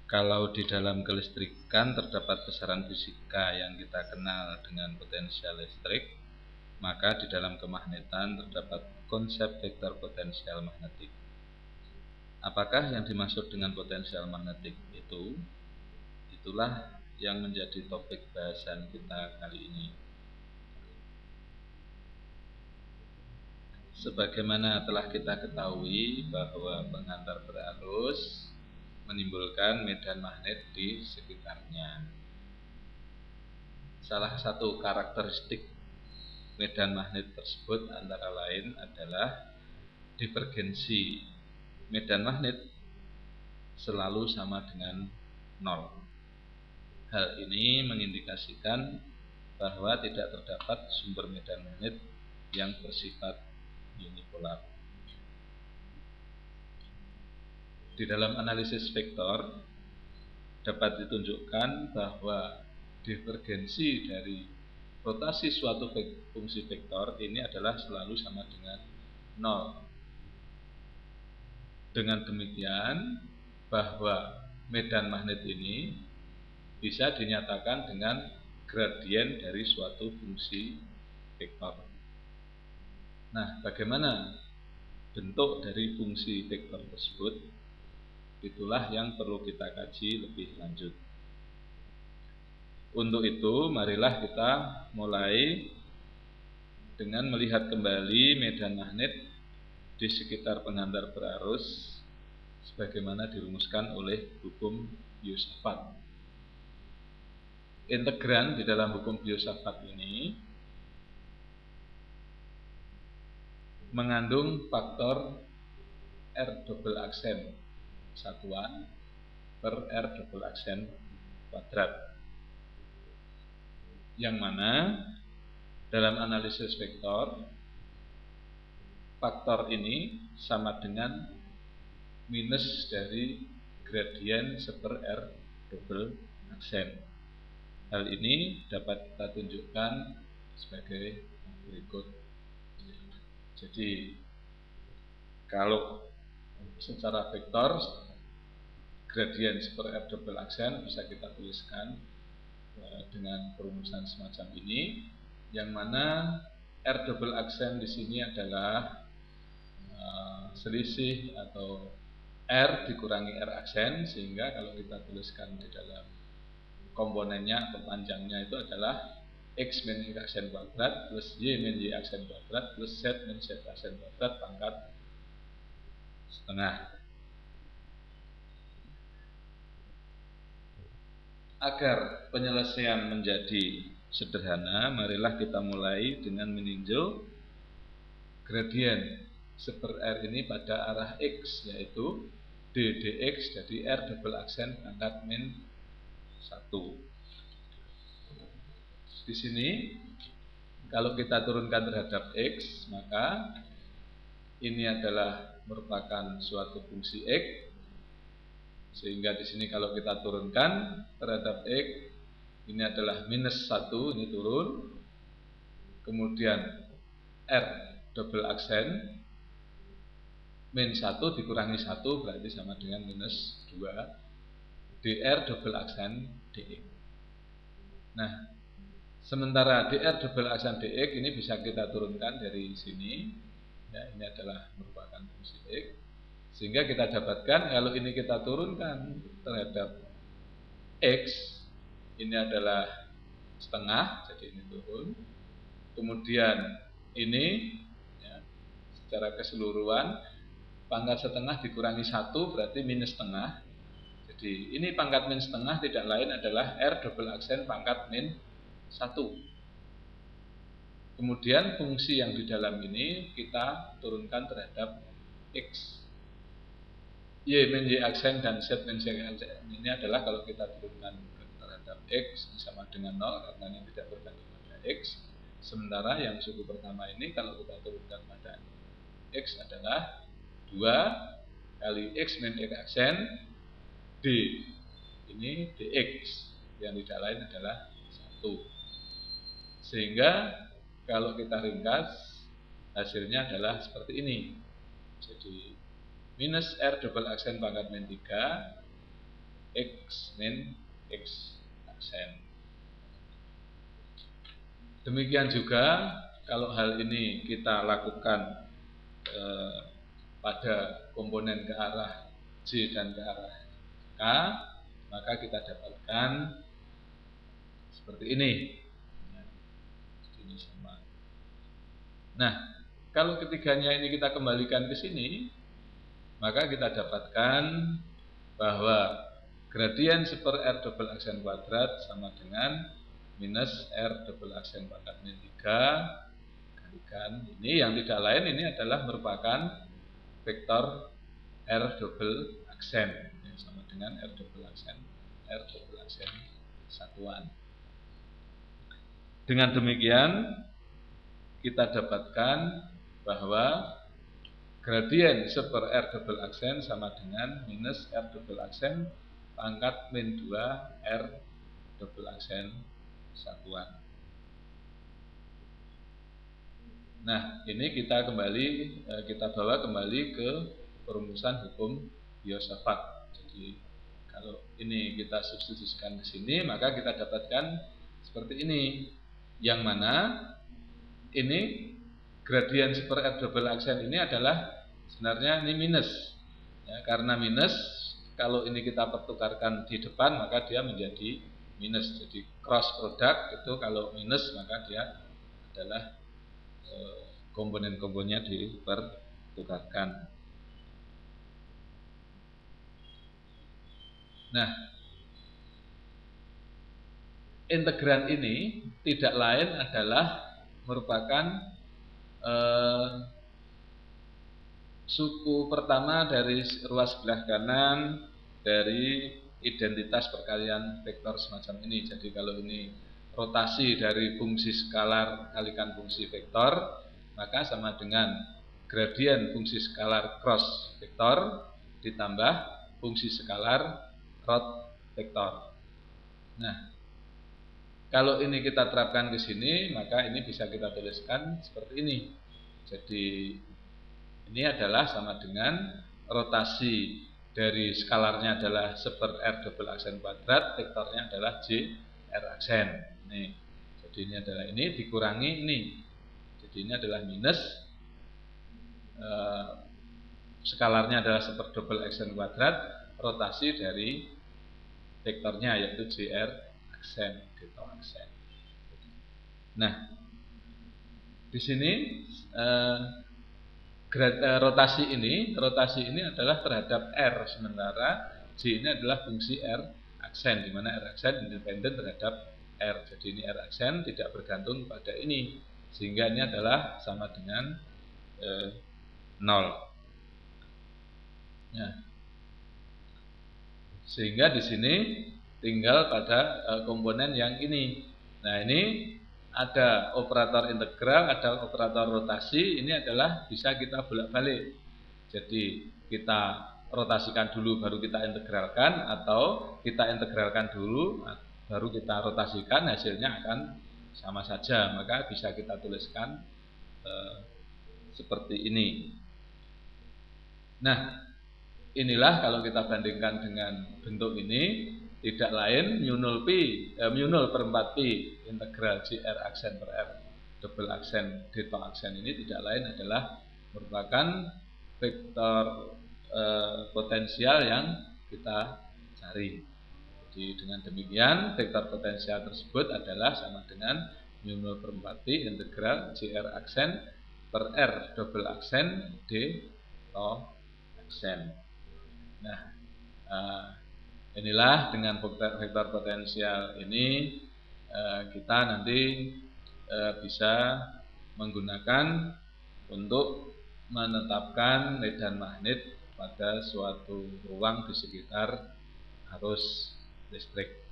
Kalau di dalam kelistrikan terdapat besaran fisika yang kita kenal dengan potensial listrik, maka di dalam kemagnetan terdapat konsep vektor potensial magnetik. Apakah yang dimaksud dengan potensial magnetik itu? Itulah yang menjadi topik bahasan kita kali ini. Sebagaimana telah kita ketahui bahwa pengantar berarus menimbulkan medan magnet di sekitarnya. Salah satu karakteristik medan magnet tersebut antara lain adalah divergensi medan magnet selalu sama dengan 0. Hal ini mengindikasikan bahwa tidak terdapat sumber medan magnet yang bersifat unipolar. Di dalam analisis vektor dapat ditunjukkan bahwa divergensi dari rotasi suatu fungsi vektor ini adalah selalu sama dengan 0. Dengan demikian, bahwa medan magnet ini bisa dinyatakan dengan gradien dari suatu fungsi vektor. Nah, bagaimana bentuk dari fungsi vektor tersebut? Itulah yang perlu kita kaji lebih lanjut. Untuk itu, marilah kita mulai dengan melihat kembali medan magnet di sekitar pengantar berarus sebagaimana dirumuskan oleh hukum Biot-Savart. Integran di dalam hukum Biot-Savart ini mengandung faktor R double aksen satuan per R double aksen kuadrat, yang mana dalam analisis vektor faktor ini sama dengan minus dari gradien seper R double aksen. Hal ini dapat kita tunjukkan sebagai berikut. Jadi kalau secara vektor gradien seper R double aksen bisa kita tuliskan dengan perumusan semacam ini, yang mana R double aksen di sini adalah selisih atau R dikurangi R aksen, sehingga kalau kita tuliskan di dalam komponennya atau panjangnya itu adalah X min X aksen kuadrat plus Y min Y aksen kuadrat plus Z min Z aksen kuadrat pangkat setengah. Agar penyelesaian menjadi sederhana, marilah kita mulai dengan meninjau gradien seper R ini pada arah X, yaitu D dx jadi R double aksen pangkat min 1. Di sini kalau kita turunkan terhadap X, maka ini adalah merupakan suatu fungsi X, sehingga di sini kalau kita turunkan terhadap X, ini adalah minus 1, ini turun. Kemudian R double aksen min 1 dikurangi 1 berarti sama dengan minus 2 dr double aksen dx. Nah, sementara dr double aksen dx ini bisa kita turunkan dari sini ya, ini adalah merupakan fungsi x, sehingga kita dapatkan kalau ini kita turunkan terhadap x, ini adalah setengah, jadi ini turun. Kemudian ini ya, secara keseluruhan pangkat setengah dikurangi 1 berarti minus setengah. Jadi ini pangkat min setengah tidak lain adalah R double aksen pangkat min 1. Kemudian fungsi yang di dalam ini kita turunkan terhadap X. Y min Y aksen dan Z min Z aksen ini adalah kalau kita turunkan terhadap X sama dengan 0 karena ini tidak bergantung pada X. Sementara yang suku pertama ini kalau kita turunkan pada X adalah 2 kali X min X aksen D, ini dx, yang tidak lain adalah 1. Sehingga kalau kita ringkas hasilnya adalah seperti ini. Jadi minus R double aksen pangkat min 3 X min X aksen. Demikian juga kalau hal ini kita lakukan pada komponen ke arah J dan ke arah K, maka kita dapatkan seperti ini. Ini sama. Nah, kalau ketiganya ini kita kembalikan ke sini, maka kita dapatkan bahwa gradien seper R double aksen kuadrat sama dengan minus R double aksen kuadrat min 3 kalikan ini, yang tidak lain ini adalah merupakan vektor R double aksen yang sama dengan R double aksen satuan. Dengan demikian kita dapatkan bahwa gradien seper R double aksen sama dengan minus R double aksen pangkat min 2 R double aksen satuan. Nah, ini kita bawa kembali ke perumusan hukum Biot-Savart. Jadi kalau ini kita substitusikan ke sini, maka kita dapatkan seperti ini, yang mana ini gradien seper R double aksen ini adalah sebenarnya ini minus ya, karena minus kalau ini kita pertukarkan di depan maka dia menjadi minus. Jadi cross product itu kalau minus maka dia adalah komponen-komponennya dipertukarkan. Nah, integran ini tidak lain adalah merupakan suku pertama dari ruas sebelah kanan dari identitas perkalian vektor semacam ini. Jadi kalau ini rotasi dari fungsi skalar kalikan fungsi vektor, maka sama dengan gradien fungsi skalar cross vektor ditambah fungsi skalar rot vektor. Nah, kalau ini kita terapkan ke sini, maka ini bisa kita tuliskan seperti ini. Jadi ini adalah sama dengan rotasi dari skalarnya adalah seper R double aksen kuadrat, vektornya adalah J R aksen. Nih, jadi ini adalah ini dikurangi ini. Jadi ini adalah minus skalarnya adalah seper double aksen kuadrat, rotasi dari vektornya yaitu J R aksen. Nah, di sini rotasi ini adalah terhadap R, sementara J ini adalah fungsi R aksen, di mana R aksen independen terhadap R. Jadi ini R aksen tidak bergantung pada ini, sehingga ini adalah sama dengan 0. Nah, sehingga di sini tinggal pada komponen yang ini. Nah, ini ada operator integral, ada operator rotasi. Ini adalah bisa kita bolak-balik. Jadi kita rotasikan dulu baru kita integralkan, atau kita integralkan dulu baru kita rotasikan, hasilnya akan sama saja. Maka bisa kita tuliskan seperti ini. Nah, inilah kalau kita bandingkan dengan bentuk ini, tidak lain mu 0 per 4 pi integral JR aksen per R double aksen delta aksen ini tidak lain adalah merupakan vektor potensial yang kita cari. Jadi dengan demikian vektor potensial tersebut adalah sama dengan mu 0 per 4 pi integral JR aksen per R double aksen delta aksen. Nah, inilah dengan vektor potensial ini kita nanti bisa menggunakan untuk menetapkan medan magnet pada suatu ruang di sekitar arus listrik.